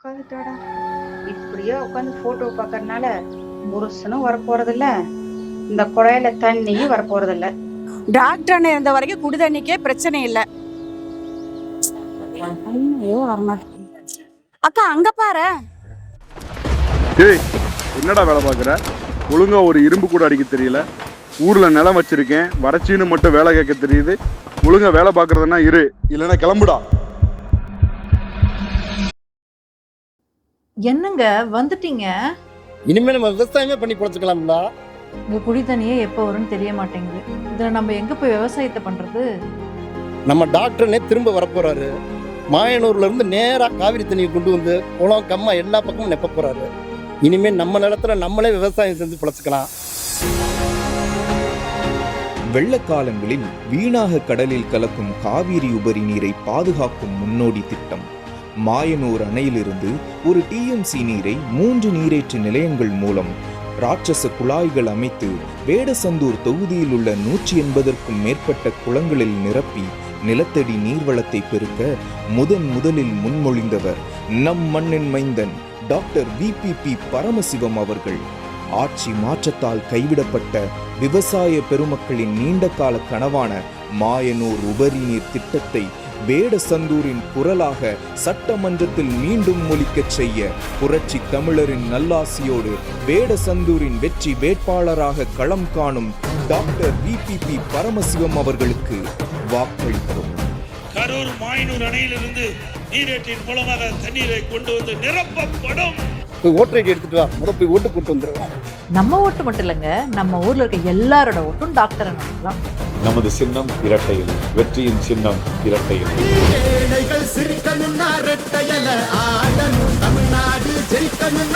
உட்காந்துட்டாடா. இப்படியே உட்காந்து போட்டோ பாக்கறதுனால புருஷனும் வரப்போறது இல்ல, இந்த குழாயில தண்ணியும் வரப்போறது இல்ல. டாக்டர் அண்ணன் இருந்த வரைக்கும் குடி தண்ணிக்கே பிரச்சனை இல்ல. ஐயோ அக்கா அங்க பாரு. ஏய், என்னடா வேலை பார்க்குற? ஒழுங்கா ஒரு இரும்பு கூட அடிக்க தெரியல. ஊர்ல நிலம் வச்சிருக்கேன், வறட்சின்னு மட்டும் வேலை கேட்க தெரியுது. ஒழுங்கா வேலை பார்க்கறதுனா இரு, இல்லைன்னா கிளம்புடா. என்னங்க வந்துட்டீங்க? இனிமே நம்ம விவசாயமே பண்ணி பொழைச்சுக்கலாம்ல. இந்த குடி தண்ணியே எப்போ வரும்னு தெரிய மாட்டேங்குது. இதில் நம்ம எங்க போய் விவசாயத்தை பண்றது? நம்ம டாக்டர்னே திரும்ப வரப்போறாரு. மாயனூர்ல இருந்து நேரா காவிரி தண்ணியை கொண்டு வந்து குளம் கம்மா எல்லா பக்கமும் நெப்ப போறாரு. இனிமே நம்ம நிலத்துல நம்மளே விவசாயம் செஞ்சு பொழைச்சுக்கலாம். வெள்ளக்காலங்களில் வீணாக கடலில் கலக்கும் காவிரி உபரி நீரை பாதுகாக்கும் முன்னோடி திட்டம். மாயனூர் அணையிலிருந்து ஒரு டிஎம்சி நீரை 3 நீரேற்று நிலையங்கள் மூலம் ராட்சச குழாய்கள் அமைத்து வேடசந்தூர் தொகுதியில் உள்ள 180க்கும் மேற்பட்ட குளங்களில் நிரப்பி நிலத்தடி நீர்வளத்தை பெருக்க முதலில் முன்மொழிந்தவர் நம் மண்ணின் மைந்தன் டாக்டர் விபிபி பரமசிவம் அவர்கள். ஆட்சி மாற்றத்தால் கைவிடப்பட்ட விவசாய பெருமக்களின் நீண்டகால கனவான மாயனூர் உபரி நீர் திட்டத்தை வேடசந்தூரின் குரலாக சட்டமன்றத்தில் மீண்டும் ஒலிக்கச் செய்ய புரட்சி தமிழரின் நல்லாசியோடு வேடசந்தூரின் வெற்றி வேட்பாளராக களம் காணும் டாக்டர் விபிபி பரமசிவம் அவர்களுக்கு வாக்களித்தோம். கரூர் மாயனூர் அணையிலிருந்து நீரேற்றின் மூலமாக தண்ணீரை கொண்டு வந்து நிரப்பப்படும். போய் ஓட்டு ஐடி எடுத்துட்டு வா, போய் ஓட்டு கூட்டு வந்துடுவோம். நம்ம ஓட்டு மட்டும் இல்லைங்க, நம்ம ஊர்ல இருக்க எல்லாரோட ஓட்டும் டாக்டர் தான். நமது சின்னம் இரட்டையில், வெற்றியின் சின்னம் இரட்டையில். சிரிக்கணும் தமிழ்நாடு ஜெயிக்கணும்